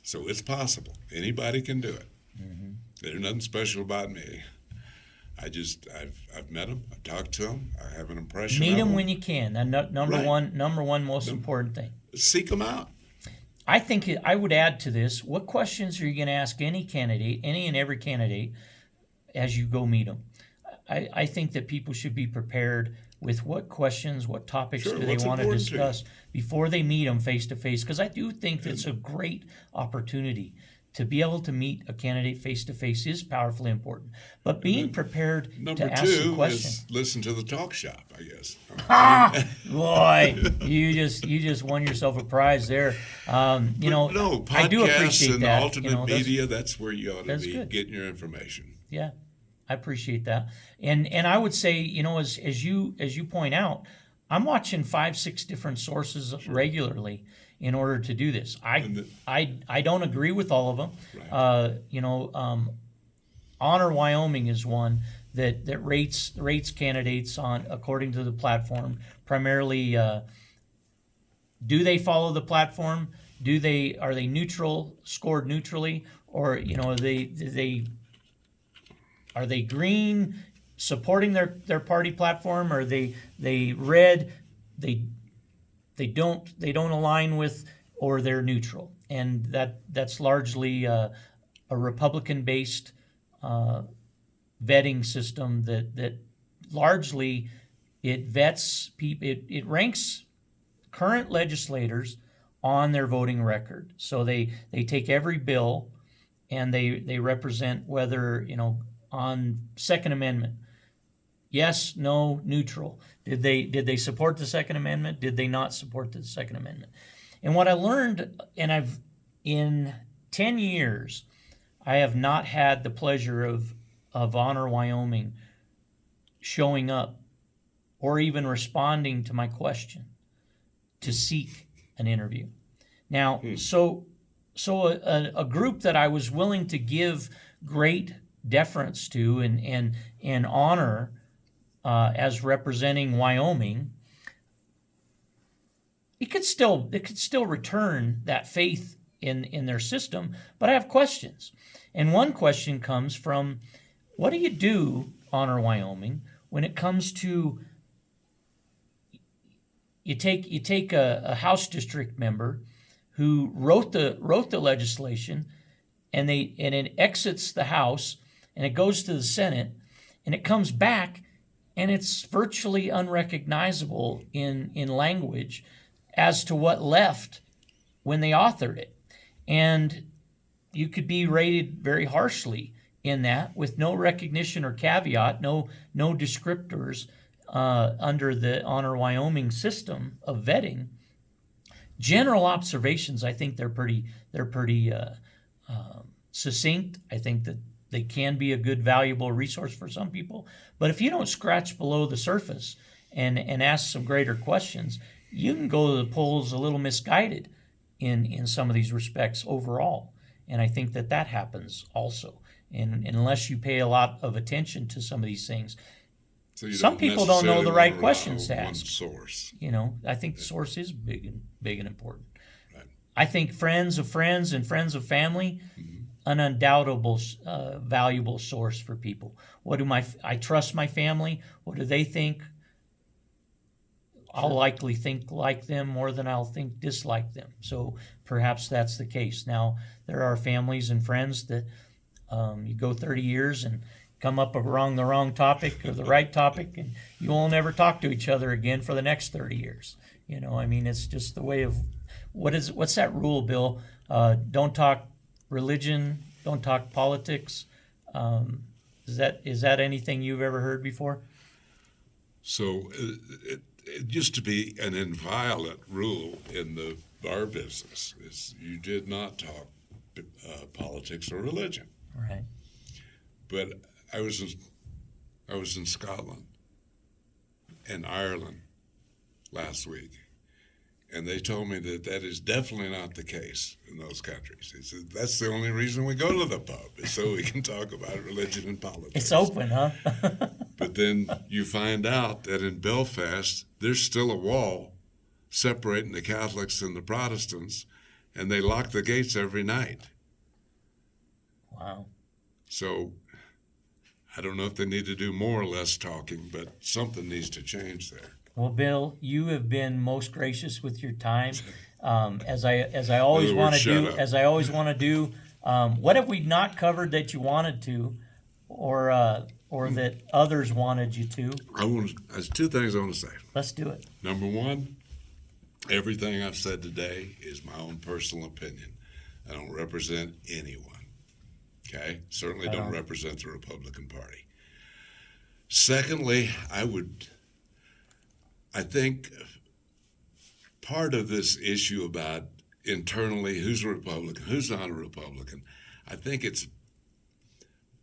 So it's possible. Anybody can do it. Mm-hmm. There's nothing special about me. I've met them. I've talked to them. I have an impression Meet of them them. when you can. Number Right. one most Num- important thing. Seek them out. I think I would add to this: what questions are you going to ask any candidate, any and every candidate, as you go meet them? I think that people should be prepared with what questions, what topics Sure, do they what's want to important to you? discuss before they meet them face to face. Because I do think that's a great opportunity to be able to meet a candidate face to face is powerfully important. But being prepared Number to ask the two question. is listen to the talk shop, I guess. Boy, you just won yourself a prize there. No, podcasts I do appreciate and that. alternate media, that's where you ought to that's be good. getting your information. Yeah, I appreciate that. And I would say, as you point out, I'm watching 5-6 different sources regularly in order to do this. I don't agree with all of them. Right. Honor Wyoming is one that rates candidates on according to the platform. Primarily, do they follow the platform? Are they neutral, scored neutrally, or are they green, supporting their party platform? Are they red? They don't align with, or they're neutral, and that's largely a Republican based vetting system that largely it vets people. It ranks current legislators on their voting record. So they take every bill and they represent whether, on Second Amendment, yes, no, neutral. Did they support the Second Amendment? Did they not support the Second Amendment? And what I learned, and in 10 years, I have not had the pleasure of Honor Wyoming showing up or even responding to my question to seek an interview. Now, so a group that I was willing to give great deference to and honor as representing Wyoming, it could still return that faith in their system, but I have questions. And one question comes from, what do you do, Honor Wyoming, when it comes to you take a House district member who wrote the legislation, and it exits the House and it goes to the Senate and it comes back and it's virtually unrecognizable in language as to what left when they authored it. And you could be rated very harshly in that with no recognition or caveat, no descriptors under the Honor Wyoming system of vetting. General observations, I think they're pretty succinct. I think that they can be a good, valuable resource for some people. But if you don't scratch below the surface and ask some greater questions, you can go to the polls a little misguided in some of these respects overall. And I think that happens also. And unless you pay a lot of attention to some of these things, So you some people don't know the necessarily right wanna questions to rely on ask. one source. I think the source is big and important. Right. I think friends of friends and friends of family, an undoubtable valuable source for people. I trust my family. What do they think? I'll likely think like them more than I'll think dislike them. So perhaps that's the case. Now, there are families and friends that you go 30 years and come up around the wrong topic or the right topic, and you won't ever talk to each other again for the next 30 years. It's just the way of what's that rule, Bill? Don't talk religion, don't talk politics. Is that anything you've ever heard before? So it used to be an inviolate rule in the bar business is you did not talk politics or religion. Right. But I was in Scotland and Ireland last week, and they told me that is definitely not the case in those countries. They said that's the only reason we go to the pub is so we can talk about religion and politics. It's open, huh? But then you find out that in Belfast there's still a wall separating the Catholics and the Protestants, and they lock the gates every night. Wow. So I don't know if they need to do more or less talking, but something needs to change there. Well, Bill, you have been most gracious with your time. As I always want to do, what have we not covered that you wanted to, or that others wanted you to? There's two things I want to say. Let's do it. Number one, everything I've said today is my own personal opinion. I don't represent anyone. Okay? Certainly don't represent the Republican Party. Secondly, I think part of this issue about internally who's a Republican, who's not a Republican, I think it's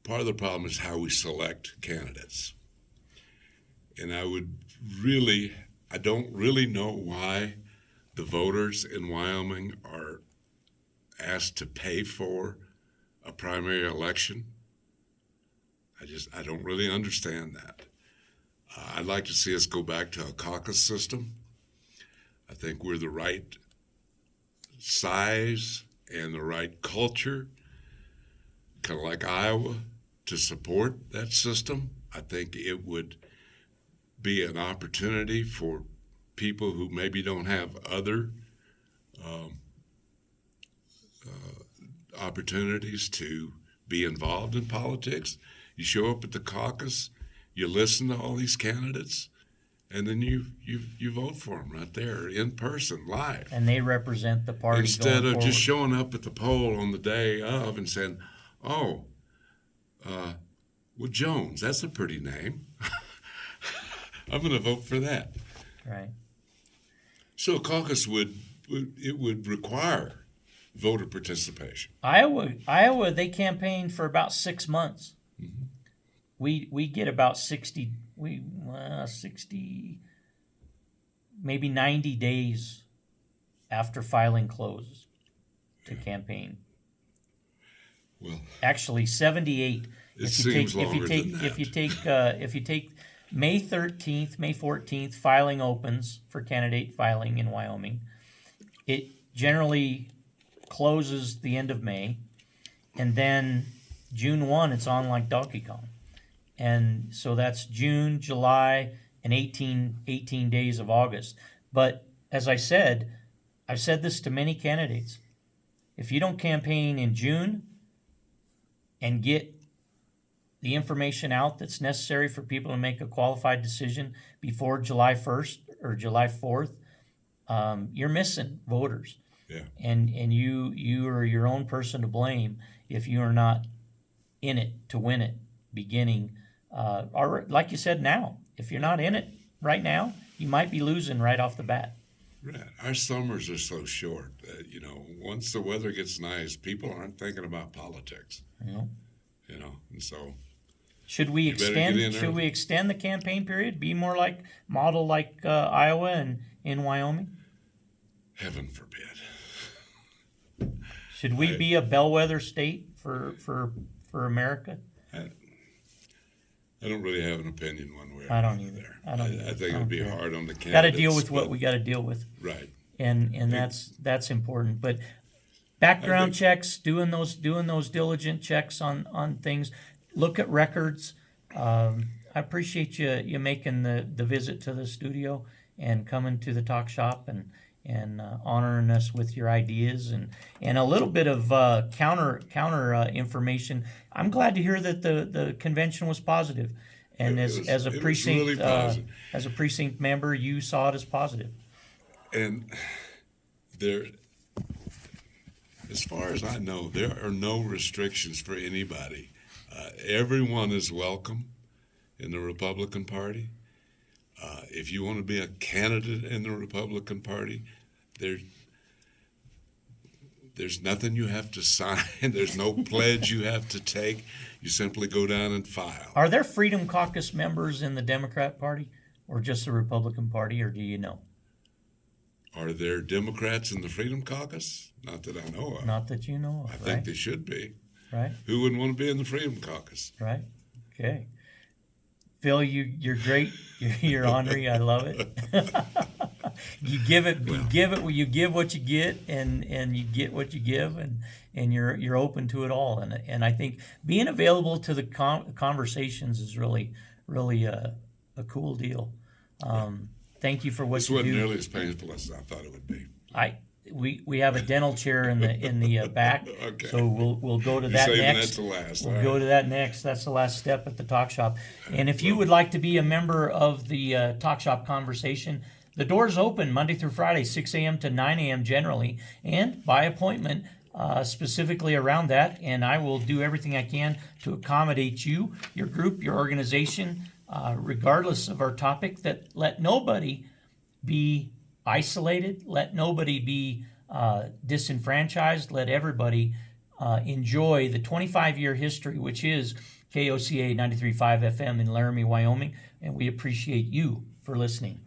part of the problem is how we select candidates. And I don't really know why the voters in Wyoming are asked to pay for a primary election. I don't really understand that. I'd like to see us go back to a caucus system. I think we're the right size and the right culture, kind of like Iowa, to support that system. I think it would be an opportunity for people who maybe don't have other opportunities to be involved in politics. You show up at the caucus, you listen to all these candidates, and then you vote for them right there in person, live. And they represent the party instead of forward. just showing up at the poll on the day of and saying, "Oh, well, Jones, that's a pretty name. I'm going to vote for that." Right. So a caucus would require voter participation. Iowa, they campaigned for about 6 months. Mm-hmm. We get about 60, maybe 90 days after filing closes to campaign. Well, actually 78. If you take May 13th, May 14th, filing opens for candidate filing in Wyoming. It generally closes the end of May, and then June 1, it's on like Donkey Kong. And so that's June, July, and 18 days of August. But as I've said this to many candidates. If you don't campaign in June and get the information out that's necessary for people to make a qualified decision before July 1st or July 4th, you're missing voters. Yeah. And you are your own person to blame if you are not in it to win it beginning. Or like you said now, if you're not in it right now, you might be losing right off the bat. Right. Our summers are so short that, once the weather gets nice, people aren't thinking about politics. Yeah. And so should we extend the campaign period? Be more like Iowa and in Wyoming? Heaven forbid. Should we be a bellwether state for America? I don't really have an opinion one way or I don't another either. there. I think it would be hard on the candidates. Got to deal with what we got to deal with. Right. And that's important. But background checks, doing those diligent checks on things. Look at records. I appreciate you making the visit to the studio and coming to the talk shop and honoring us with your ideas and a little bit of counter information. I'm glad to hear that the convention was positive, and as a precinct as a precinct member, you saw it as positive. And there, as far as I know, there are no restrictions for anybody. Everyone is welcome in the Republican Party. If you want to be a candidate in the Republican Party, there's nothing you have to sign. There's no pledge you have to take. You simply go down and file. Are there Freedom Caucus members in the Democrat Party or just the Republican Party, or do you know? Are there Democrats in the Freedom Caucus? Not that I know of. Not that you know of, I think they should be. Right. Who wouldn't want to be in the Freedom Caucus? Right. Okay. Phil, you're great. You're ornery. I love it. you give what you get, and you get what you give, and you're open to it all. And I think being available to the conversations is really a cool deal. Thank you for what This you wasn't do. nearly as painful as I thought it would be. We have a dental chair in the back, Okay. so we'll go to You're that saving next. that to last. We'll All go right. to that next. That's the last step at the Talk Shop. And if you would like to be a member of the Talk Shop conversation, the door's open Monday through Friday, 6 a.m. to 9 a.m. generally, and by appointment, specifically around that. And I will do everything I can to accommodate you, your group, your organization, regardless of our topic. That let nobody be isolated. Let nobody be disenfranchised. Let everybody enjoy the 25-year history, which is KOCA 93.5 FM in Laramie, Wyoming. And we appreciate you for listening.